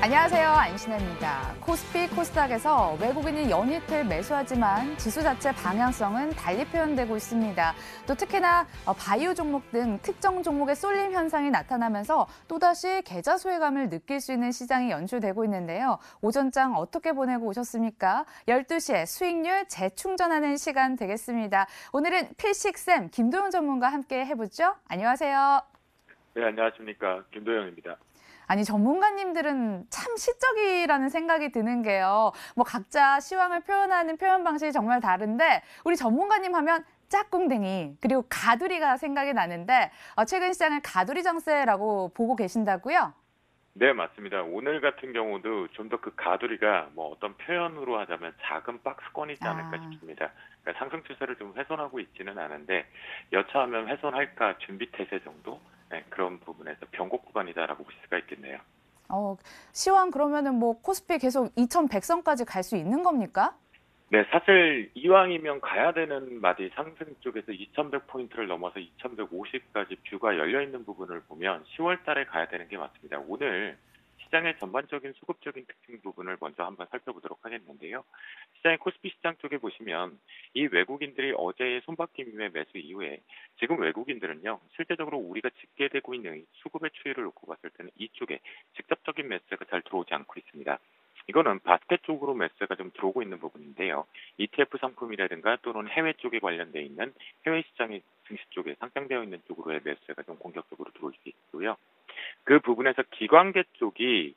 안녕하세요. 안신혜입니다. 코스피, 코스닥에서 외국인이 연이틀 매수하지만 지수 자체 방향성은 달리 표현되고 있습니다. 또 특히나 바이오 종목 등 특정 종목의 쏠림 현상이 나타나면서 또다시 계좌 소외감을 느낄 수 있는 시장이 연출되고 있는데요. 오전장 어떻게 보내고 오셨습니까? 12시에 수익률 재충전하는 시간 되겠습니다. 오늘은 필식쌤 김도영 전문가 함께 해보죠. 안녕하세요. 네, 안녕하십니까. 김도영입니다. 아니, 전문가님들은 참 시적이라는 생각이 드는 게요. 각자 시황을 표현하는 표현 방식이 정말 다른데 우리 전문가님 하면 짝꿍댕이 그리고 가두리가 생각이 나는데 최근 시장을 가두리 장세라고 보고 계신다고요? 네, 맞습니다. 오늘 같은 경우도 좀 더 그 가두리가 어떤 표현으로 하자면 작은 박스권이지 않을까 싶습니다. 그러니까 상승 추세를 좀 훼손하고 있지는 않은데 여차하면 훼손할까 준비 태세 정도? 네, 그런 부분에서 변곡 구간이다라고 볼 수가 있겠네요. 시황 그러면은 코스피 계속 2100선까지 갈 수 있는 겁니까? 네, 사실 이왕이면 가야 되는 마디 상승 쪽에서 2100포인트를 넘어서 2150까지 뷰가 열려 있는 부분을 보면 10월 달에 가야 되는 게 맞습니다. 오늘 시장의 전반적인 수급적인 특징 부분을 먼저 한번 살펴보도록 하겠는데요. 시장의 코스피 시장 쪽에 보시면 이 외국인들이 어제의 손바뀜의 매수 이후에 지금 외국인들은요, 실제적으로 우리가 집계되고 있는 수급의 추이를 놓고 봤을 때는 이쪽에 직접적인 매수가 잘 들어오지 않고 있습니다. 이거는 바스켓 쪽으로 매수가 좀 들어오고 있는 부분인데요. ETF 상품이라든가 또는 해외 쪽에 관련되어 있는 해외 시장의 증시 쪽에 상장되어 있는 쪽으로의 매수가 좀 공격적으로 들어올 수 있고요. 그 부분에서 기관계 쪽이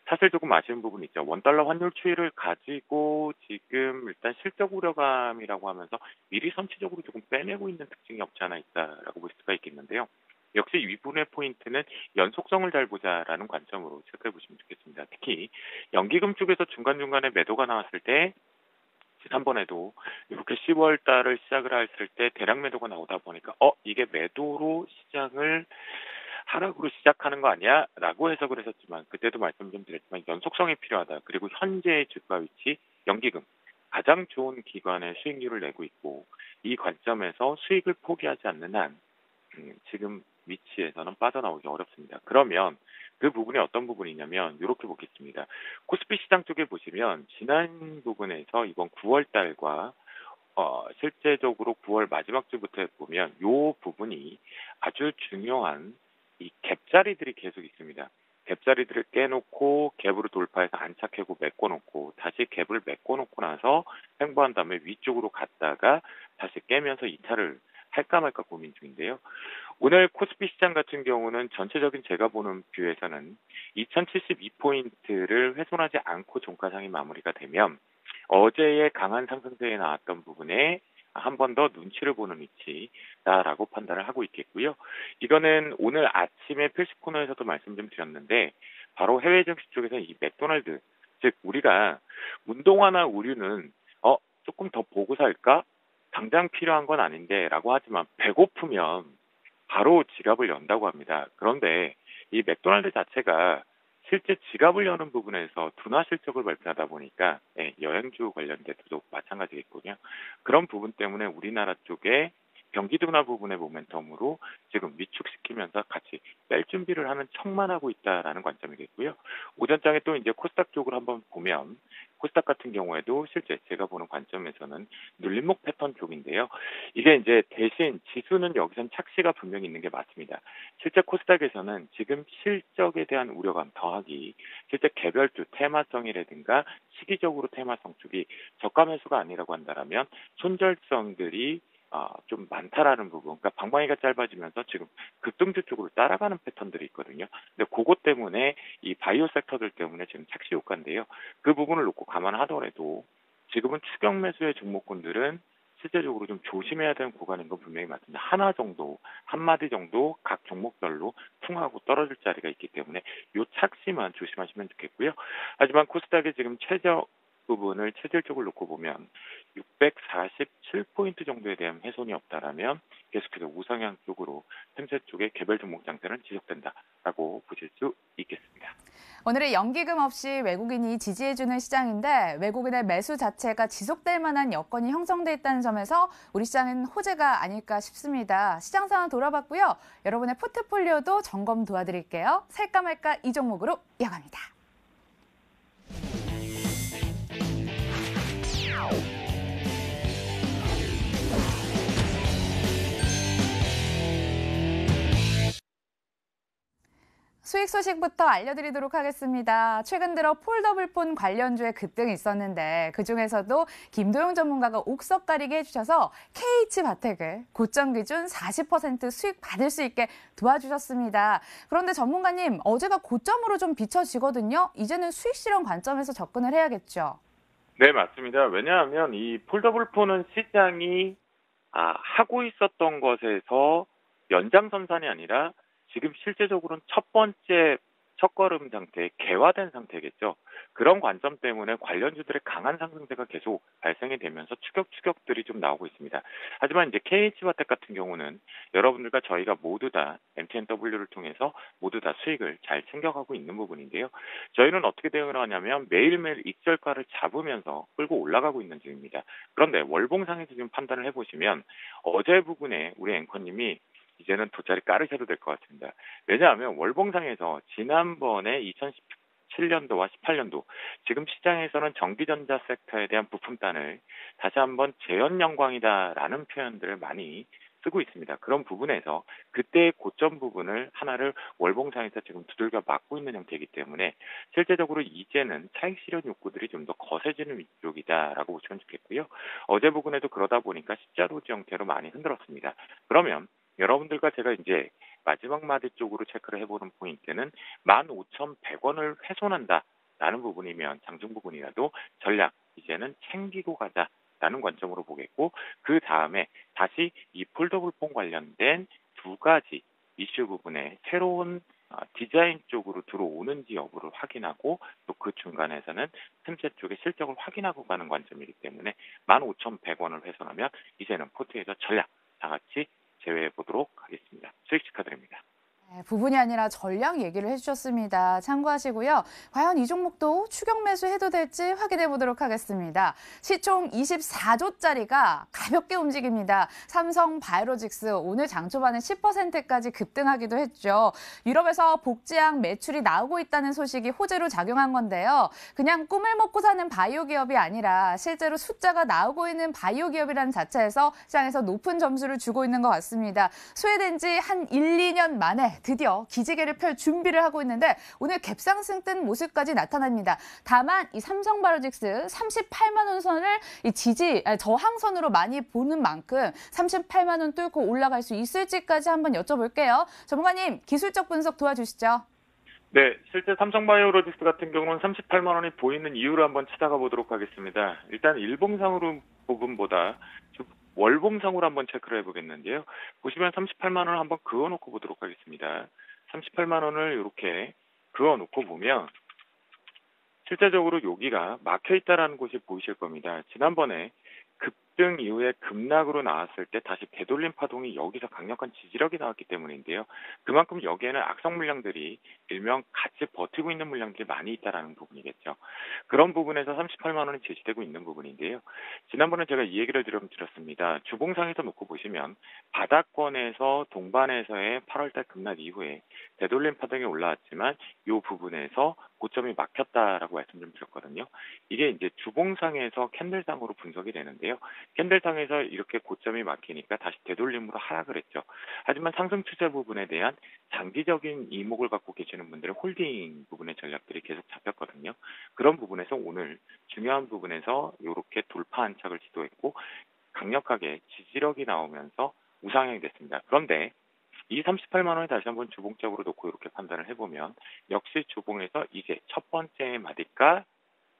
사실 조금 아쉬운 부분이 있죠. 원달러 환율 추이를 가지고 지금 일단 실적 우려감이라고 하면서 미리 선취적으로 조금 빼내고 있는 특징이 없지 않아 있다라고 볼 수가 있겠는데요. 역시 이분의 포인트는 연속성을 잘 보자라는 관점으로 체크해 보시면 좋겠습니다. 특히 연기금 쪽에서 중간중간에 매도가 나왔을 때 지난번에도 이렇게 10월 달을 시작을 했을 때 대량 매도가 나오다 보니까 이게 매도로 시장을 하락으로 시작하는 거 아니야? 라고 해석을 했었지만 그때도 말씀 좀 드렸지만 연속성이 필요하다. 그리고 현재의 주가 위치, 연기금 가장 좋은 기관의 수익률을 내고 있고 이 관점에서 수익을 포기하지 않는 한 지금 위치에서는 빠져나오기 어렵습니다. 그러면 그 부분이 어떤 부분이냐면 이렇게 보겠습니다. 코스피 시장 쪽에 보시면 지난 부분에서 이번 9월 달과 실제적으로 9월 마지막 주부터 보면 이 부분이 아주 중요한 이 갭자리들이 계속 있습니다. 갭자리들을 깨놓고 갭으로 돌파해서 안착하고 메꿔놓고 다시 갭을 메꿔놓고 나서 횡보한 다음에 위쪽으로 갔다가 다시 깨면서 이탈을 할까 말까 고민 중인데요. 오늘 코스피 시장 같은 경우는 전체적인 제가 보는 뷰에서는 2072포인트를 훼손하지 않고 종가상이 마무리가 되면 어제의 강한 상승세에 나왔던 부분에 한 번 더 눈치를 보는 위치다라고 판단을 하고 있겠고요. 이거는 오늘 아침에 필식 코너에서도 말씀 좀 드렸는데 바로 해외 증시 쪽에서 이 맥도날드, 즉 우리가 운동화나 우류는 조금 더 보고 살까? 당장 필요한 건 아닌데 라고 하지만 배고프면 바로 지갑을 연다고 합니다. 그런데 이 맥도날드 자체가 실제 지갑을 여는 부분에서 둔화 실적을 발표하다 보니까 여행주 관련돼서도 마찬가지겠군요. 그런 부분 때문에 우리나라 쪽에 경기 둔화 부분의 모멘텀으로 지금 위축시키면서 같이 뺄 준비를 하는 척만 하고 있다라는 관점이겠고요. 오전장에 또 이제 코스닥 쪽으로 한번 보면 코스닥 같은 경우에도 실제 제가 보는 관점에서는 눌림목 패턴 쪽인데요. 이게 이제 대신 지수는 여기선 착시가 분명히 있는 게 맞습니다. 실제 코스닥에서는 지금 실적에 대한 우려감 더하기 실제 개별주 테마성이라든가 시기적으로 테마성 쪽이 저가 매수가 아니라고 한다면 손절성들이 좀 많다라는 부분, 그러니까 방망이가 짧아지면서 지금 급등주 쪽으로 따라가는 패턴들이 있거든요. 근데 그것 때문에 이 바이오 섹터들 때문에 지금 착시 효과인데요. 그 부분을 놓고 감안하더라도 지금은 추격 매수의 종목군들은 실제적으로 좀 조심해야 되는 구간인 건 분명히 맞습니다. 하나 정도, 한 마디 정도 각 종목별로 풍하고 떨어질 자리가 있기 때문에 이 착시만 조심하시면 좋겠고요. 하지만 코스닥의 지금 최저 부분을 체질적으로 놓고 보면 647포인트 정도에 대한 훼손이 없다라면 계속해서 우상향 쪽으로 틈새 쪽의 개별 종목 장세는 지속된다라고 보실 수 있겠습니다. 오늘의 연기금 없이 외국인이 지지해주는 시장인데 외국인의 매수 자체가 지속될 만한 여건이 형성돼 있다는 점에서 우리 시장은 호재가 아닐까 싶습니다. 시장 상황 돌아봤고요. 여러분의 포트폴리오도 점검 도와드릴게요. 살까 말까 이 종목으로 이어갑니다. 수익 소식부터 알려드리도록 하겠습니다. 최근 들어 폴더블폰 관련주의 급등이 있었는데 그중에서도 김도영 전문가가 옥석 가리게 해주셔서 KH바텍을 고점 기준 40% 수익 받을 수 있게 도와주셨습니다. 그런데 전문가님, 어제가 고점으로 좀 비춰지거든요. 이제는 수익 실현 관점에서 접근을 해야겠죠. 네, 맞습니다. 왜냐하면 이 폴더블폰은 시장이 하고 있었던 것에서 연장선상이 아니라 지금 실제적으로는 첫 번째 첫걸음 상태, 개화된 상태겠죠. 그런 관점 때문에 관련주들의 강한 상승세가 계속 발생이 되면서 추격들이 좀 나오고 있습니다. 하지만 이제 KH바텍 같은 경우는 여러분들과 저희가 모두 다 MTNW를 통해서 모두 다 수익을 잘 챙겨가고 있는 부분인데요. 저희는 어떻게 대응을 하냐면 매일매일 익절가를 잡으면서 끌고 올라가고 있는 중입니다. 그런데 월봉상에서 지금 판단을 해보시면 어제 부분에 우리 앵커님이 이제는 돗자리 깔으셔도 될 것 같습니다. 왜냐하면 월봉상에서 지난번에 2017년도와 18년도 지금 시장에서는 전기전자 섹터에 대한 부품단을 다시 한번 재현 영광이다라는 표현들을 많이 쓰고 있습니다. 그런 부분에서 그때의 고점 부분을 하나를 월봉상에서 지금 두들겨 맞고 있는 형태이기 때문에 실제적으로 이제는 차익 실현 욕구들이 좀 더 거세지는 위쪽이다라고 보시면 좋겠고요. 어제 부분에도 그러다 보니까 십자로지 형태로 많이 흔들었습니다. 그러면 여러분들과 제가 이제 마지막 마디 쪽으로 체크를 해보는 포인트는 15,100원을 훼손한다라는 부분이면 장중 부분이라도 전략 이제는 챙기고 가자라는 관점으로 보겠고 그 다음에 다시 이 폴더블폰 관련된 두 가지 이슈 부분에 새로운 디자인 쪽으로 들어오는지 여부를 확인하고 또 그 중간에서는 틈새 쪽의 실적을 확인하고 가는 관점이기 때문에 15,100원을 훼손하면 이제는 포트에서 전략 다 같이 제외해 보도록 하겠습니다. 수익 축하드립니다. 네, 부분이 아니라 전략 얘기를 해주셨습니다. 참고하시고요. 과연 이 종목도 추격 매수해도 될지 확인해 보도록 하겠습니다. 시총 24조짜리가 가볍게 움직입니다. 삼성 바이오로직스 오늘 장 초반에 10%까지 급등하기도 했죠. 유럽에서 복제약 매출이 나오고 있다는 소식이 호재로 작용한 건데요. 그냥 꿈을 먹고 사는 바이오 기업이 아니라 실제로 숫자가 나오고 있는 바이오 기업이라는 자체에서 시장에서 높은 점수를 주고 있는 것 같습니다. 소외된 지 한 1, 2년 만에 드디어 기지개를 펼 준비를 하고 있는데 오늘 갭상승 뜬 모습까지 나타납니다. 다만 이 삼성바이오로직스 38만 원 선을 이 저항선으로 많이 보는 만큼 38만 원 뚫고 올라갈 수 있을지까지 한번 여쭤볼게요. 전문가님, 기술적 분석 도와주시죠. 네, 실제 삼성바이오로직스 같은 경우는 38만 원이 보이는 이유를 한번 찾아가 보도록 하겠습니다. 일단 일봉상으로 부분보다 월봉상으로 한번 체크를 해보겠는데요. 보시면 38만 원을 한번 그어놓고 보도록 하겠습니다. 38만 원을 이렇게 그어놓고 보면 실제적으로 여기가 막혀있다라는 곳이 보이실 겁니다. 지난번에 급등 이후에 급락으로 나왔을 때 다시 되돌림 파동이 여기서 강력한 지지력이 나왔기 때문인데요. 그만큼 여기에는 악성 물량들이 일명 같이 버티고 있는 물량들이 많이 있다라는 부분이겠죠. 그런 부분에서 38만 원이 제시되고 있는 부분인데요. 지난번에 제가 이 얘기를 드렸습니다. 주봉상에서 놓고 보시면 바닥권에서 동반에서의 8월달 급락 이후에 되돌림 파동이 올라왔지만 이 부분에서 고점이 막혔다라고 말씀 좀 드렸거든요. 이게 이제 주봉상에서 캔들상으로 분석이 되는데요. 캔들상에서 이렇게 고점이 막히니까 다시 되돌림으로 하락을 했죠. 하지만 상승 추세 부분에 대한 장기적인 이목을 갖고 계시는 분들의 홀딩 부분의 전략들이 계속 잡혔거든요. 그런 부분에서 오늘 중요한 부분에서 이렇게 돌파 안착을 시도했고 강력하게 지지력이 나오면서 우상향이 됐습니다. 그런데 이 38만 원을 다시 한번 주봉적으로 놓고 이렇게 판단을 해보면 역시 주봉에서 이제 첫 번째 마디가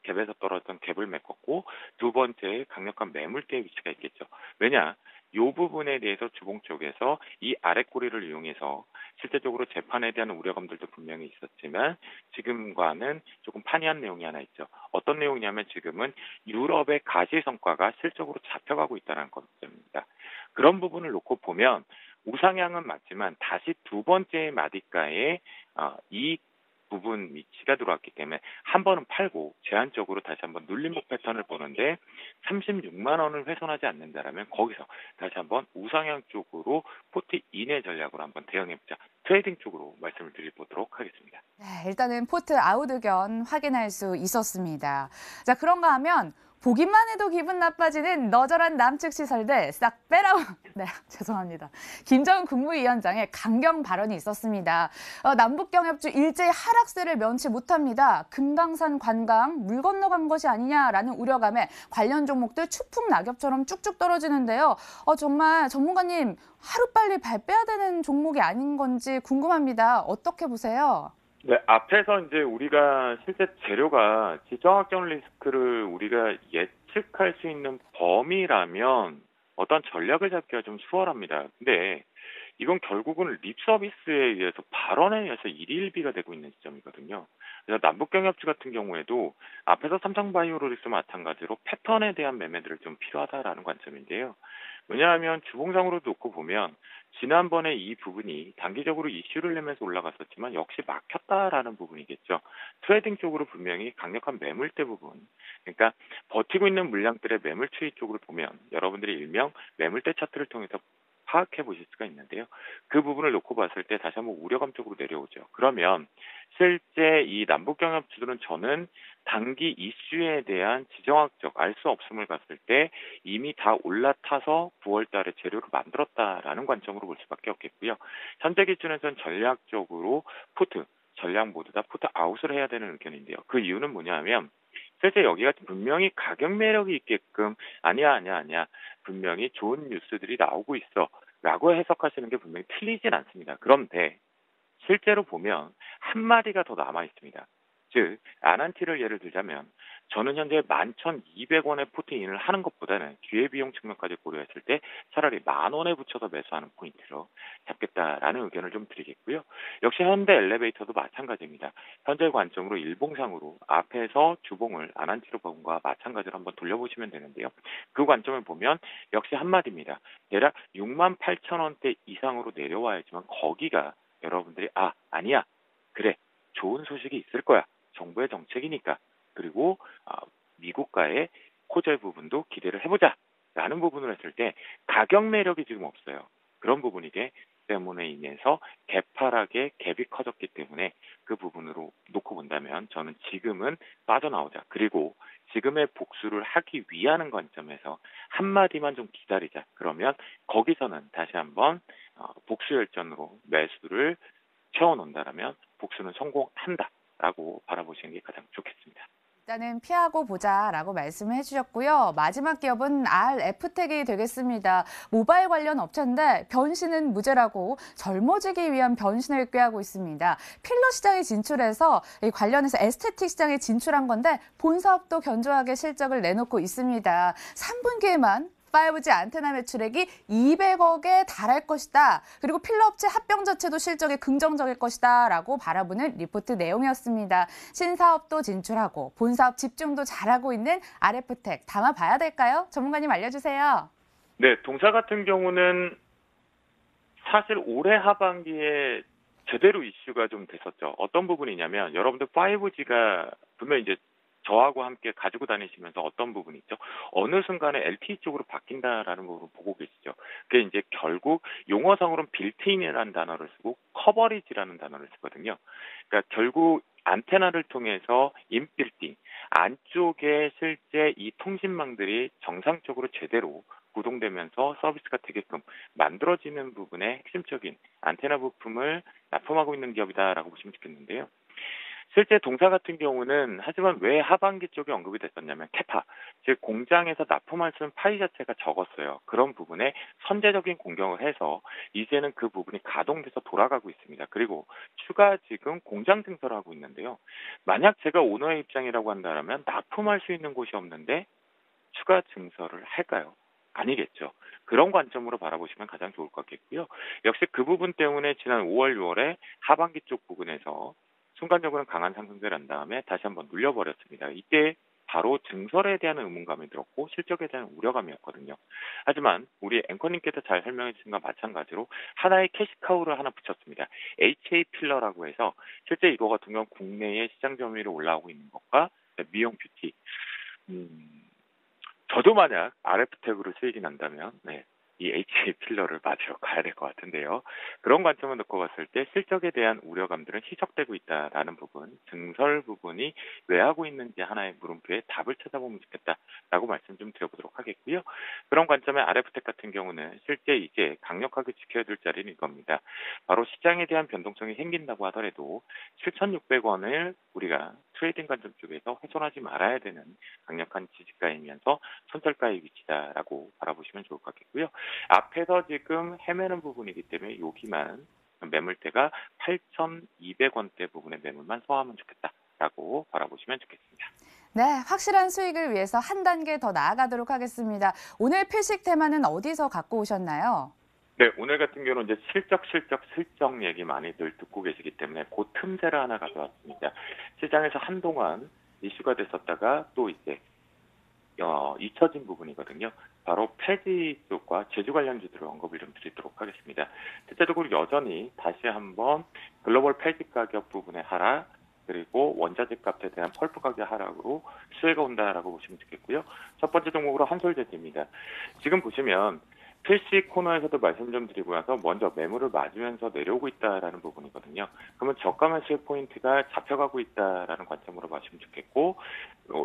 갭에서 떨어졌던 갭을 메꿨고 두 번째 강력한 매물대의 위치가 있겠죠. 왜냐? 이 부분에 대해서 주봉 쪽에서 이 아랫꼬리를 이용해서 실제적으로 재판에 대한 우려감들도 분명히 있었지만 지금과는 조금 판이한 내용이 하나 있죠. 어떤 내용이냐면 지금은 유럽의 가시 성과가 실적으로 잡혀가고 있다는 것입니다. 그런 부분을 놓고 보면 우상향은 맞지만 다시 두 번째 마디가에 이 부분 위치가 들어왔기 때문에 한 번은 팔고 제한적으로 다시 한번 눌림목 패턴을 보는데 36만 원을 훼손하지 않는다라면 거기서 다시 한번 우상향 쪽으로 포트 인의 전략으로 한번 대응해보자. 트레이딩 쪽으로 말씀을 드려보도록 하겠습니다. 네, 일단은 포트 아웃 의견 확인할 수 있었습니다. 자, 그런가 하면 보기만 해도 기분 나빠지는 너절한 남측 시설들 싹 빼라고. 네, 죄송합니다. 김정은 국무위원장의 강경 발언이 있었습니다. 남북경협주 일제히 하락세를 면치 못합니다. 금강산 관광 물 건너간 것이 아니냐라는 우려감에 관련 종목들 추풍 낙엽처럼 쭉쭉 떨어지는데요. 정말 전문가님 하루빨리 발 빼야 되는 종목이 아닌 건지 궁금합니다. 어떻게 보세요? 네, 앞에서 이제 우리가 실제 재료가 지정학적 리스크를 우리가 예측할 수 있는 범위라면 어떤 전략을 잡기가 좀 수월합니다. 근데 이건 결국은 립 서비스에 의해서 발언에 의해서 일희일비가 되고 있는 시점이거든요. 그래서 남북경협주 같은 경우에도 앞에서 삼성바이오로직스 마찬가지로 패턴에 대한 매매들을 좀 필요하다라는 관점인데요. 왜냐하면 주봉상으로 놓고 보면 지난번에 이 부분이 단기적으로 이슈를 내면서 올라갔었지만 역시 막혔다라는 부분이겠죠. 트레이딩 쪽으로 분명히 강력한 매물대 부분, 그러니까 버티고 있는 물량들의 매물 추이 쪽으로 보면 여러분들이 일명 매물대 차트를 통해서 파악해 보실 수가 있는데요. 그 부분을 놓고 봤을 때 다시 한번 우려감 쪽으로 내려오죠. 그러면 실제 이 남북경협주들은 저는 단기 이슈에 대한 지정학적 알 수 없음을 봤을 때 이미 다 올라타서 9월 달에 재료를 만들었다라는 관점으로 볼 수밖에 없겠고요. 현재 기준에서는 전략적으로 푸트, 전략 모두 다 푸트 아웃을 해야 되는 의견인데요. 그 이유는 뭐냐면 실제 여기가 분명히 가격 매력이 있게끔 아니야 분명히 좋은 뉴스들이 나오고 있어 라고 해석하시는 게 분명히 틀리진 않습니다. 그런데 실제로 보면 한 마디가 더 남아 있습니다. 즉 아난티를 예를 들자면 저는 현재 11,200원에 포트인을 하는 것보다는 기회비용 측면까지 고려했을 때 차라리 10,000원에 붙여서 매수하는 포인트로 잡겠다라는 의견을 좀 드리겠고요. 역시 현대 엘리베이터도 마찬가지입니다. 현재 관점으로 일봉상으로 앞에서 주봉을 아난티로 본 것과 마찬가지로 한번 돌려보시면 되는데요. 그 관점을 보면 역시 한마디입니다. 대략 68,000원대 이상으로 내려와야지만 거기가 여러분들이 아니야 그래 좋은 소식이 있을 거야 정부의 정책이니까 그리고 미국과의 호재 부분도 기대를 해보자 라는 부분을 했을 때 가격 매력이 지금 없어요. 그런 부분이기 때문에 인해서 개파락의 갭이 커졌기 때문에 그 부분으로 놓고 본다면 저는 지금은 빠져나오자. 그리고 지금의 복수를 하기 위한 관점에서 한마디만 좀 기다리자. 그러면 거기서는 다시 한번 복수 열전으로 매수를 채워놓는다라면 복수는 성공한다라고 바라보시는 게 가장 좋겠습니다. 일단은 피하고 보자라고 말씀을 해주셨고요. 마지막 기업은 RF텍이 되겠습니다. 모바일 관련 업체인데 변신은 무죄라고 젊어지기 위한 변신을 꾀하고 있습니다. 필러 시장에 진출해서 이 관련해서 에스테틱 시장에 진출한 건데 본 사업도 견조하게 실적을 내놓고 있습니다. 3분기에만 5G 안테나 매출액이 200억에 달할 것이다. 그리고 필러업체 합병 자체도 실적이 긍정적일 것이다. 라고 바라보는 리포트 내용이었습니다. 신사업도 진출하고 본사업 집중도 잘하고 있는 RF텍 담아봐야 될까요? 전문가님 알려주세요. 네, 동사 같은 경우는 사실 올해 하반기에 제대로 이슈가 좀 됐었죠. 어떤 부분이냐면 여러분들 5G가 분명 이제 저하고 함께 가지고 다니시면서 어떤 부분이 있죠? 어느 순간에 LTE 쪽으로 바뀐다라는 부분을 보고 계시죠. 그게 이제 결국 용어상으로는 빌트인이라는 단어를 쓰고 커버리지라는 단어를 쓰거든요. 그러니까 결국 안테나를 통해서 인빌딩 안쪽에 실제 이 통신망들이 정상적으로 제대로 구동되면서 서비스가 되게끔 만들어지는 부분의 핵심적인 안테나 부품을 납품하고 있는 기업이다라고 보시면 좋겠는데요. 실제 동사 같은 경우는 하지만 왜 하반기 쪽에 언급이 됐었냐면 캐파, 즉 공장에서 납품할 수 있는 파이 자체가 적었어요. 그런 부분에 선제적인 공격을 해서 이제는 그 부분이 가동돼서 돌아가고 있습니다. 그리고 추가 지금 공장 증설을 하고 있는데요. 만약 제가 오너의 입장이라고 한다면 납품할 수 있는 곳이 없는데 추가 증설을 할까요? 아니겠죠. 그런 관점으로 바라보시면 가장 좋을 것 같겠고요. 역시 그 부분 때문에 지난 5월, 6월에 하반기 쪽 부분에서 순간적으로는 강한 상승세를 한 다음에 다시 한번 눌려버렸습니다. 이때 바로 증설에 대한 의문감이 들었고 실적에 대한 우려감이었거든요. 하지만 우리 앵커님께서 잘 설명해 주신 것과 마찬가지로 하나의 캐시카우를 하나 붙였습니다. HA 필러라고 해서 실제 이거 같은 경우 국내에 시장 점유율이 올라오고 있는 것과 미용 뷰티. 저도 만약 RF텍으로 수익이 난다면 이 HA 필러를 맞으러 가야 될 것 같은데요. 그런 관점을 놓고 봤을 때 실적에 대한 우려감들은 희석되고 있다라는 부분, 증설 부분이 왜 하고 있는지 하나의 물음표에 답을 찾아보면 좋겠다라고 말씀 좀 드려보도록 하겠고요. 그런 관점의 RF텍 같은 경우는 실제 이제 강력하게 지켜야 될 자리는 이겁니다. 바로 시장에 대한 변동성이 생긴다고 하더라도 7,600원을 우리가 트레이딩 관점 쪽에서 훼손하지 말아야 되는 강력한 지지가이면서 손절가의 위치다라고 바라보시면 좋을 것 같겠고요. 앞에서 지금 헤매는 부분이기 때문에 여기만 매물대가 8,200원대 부분의 매물만 소화하면 좋겠다라고 바라보시면 좋겠습니다. 네, 확실한 수익을 위해서 한 단계 더 나아가도록 하겠습니다. 오늘 필식 테마는 어디서 갖고 오셨나요? 네, 오늘 같은 경우는 이제 실적 얘기 많이들 듣고 계시기 때문에 그 틈새를 하나 가져왔습니다. 시장에서 한동안 이슈가 됐었다가 또 이제 잊혀진 부분이거든요. 바로 폐지 쪽과 제주 관련주들을 언급을 좀 드리도록 하겠습니다. 실제적으로 여전히 다시 한번 글로벌 폐지 가격 부분의 하락, 그리고 원자재 값에 대한 펄프 가격 하락으로 수혜가 온다라고 보시면 좋겠고요. 첫 번째 종목으로 한솔재즈입니다. 지금 보시면 필시 코너에서도 말씀 좀 드리고 나서 먼저 매물을 맞으면서 내려오고 있다라는 부분이거든요. 그러면 저가 매수의 포인트가 잡혀가고 있다라는 관점으로 봐주시면 좋겠고,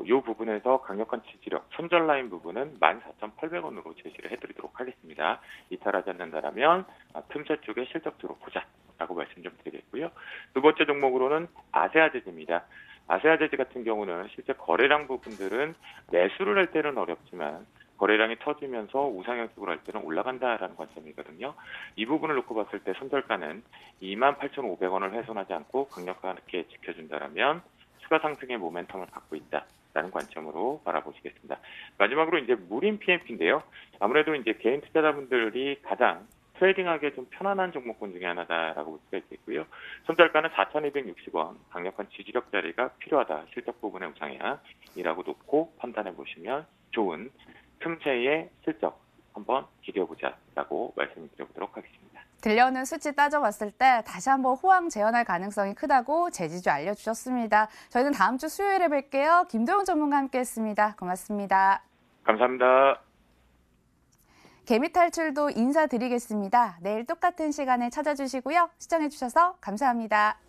이 부분에서 강력한 지지력, 손절 라인 부분은 14,800원으로 제시를 해드리도록 하겠습니다. 이탈하지 않는다라면 틈새 쪽에 실적 들어보자라고 말씀 좀 드리겠고요. 두 번째 종목으로는 아세아제즈입니다. 아세아제즈 같은 경우는 실제 거래량 부분들은 매수를 할 때는 어렵지만 거래량이 터지면서 우상향적으로 할 때는 올라간다라는 관점이거든요. 이 부분을 놓고 봤을 때 손절가는 28,500원을 훼손하지 않고 강력하게 지켜준다라면 추가 상승의 모멘텀을 갖고 있다라는 관점으로 바라보시겠습니다. 마지막으로 이제 무림 PMP인데요. 아무래도 이제 개인 투자자분들이 가장 트레이딩하기에 좀 편안한 종목군 중에 하나다라고 볼 수가 있겠고요. 손절가는 4,260원, 강력한 지지력 자리가 필요하다. 실적 부분의 우상향이라고 놓고 판단해 보시면 좋은 틈새의 실적 한번 기대해보자라고 말씀드려보도록 하겠습니다. 들려오는 수치 따져봤을 때 다시 한번 호황 재현할 가능성이 크다고 제지주 알려주셨습니다. 저희는 다음 주 수요일에 뵐게요. 김도영 전문가 함께했습니다. 고맙습니다. 감사합니다. 개미탈출도 인사드리겠습니다. 내일 똑같은 시간에 찾아주시고요. 시청해주셔서 감사합니다.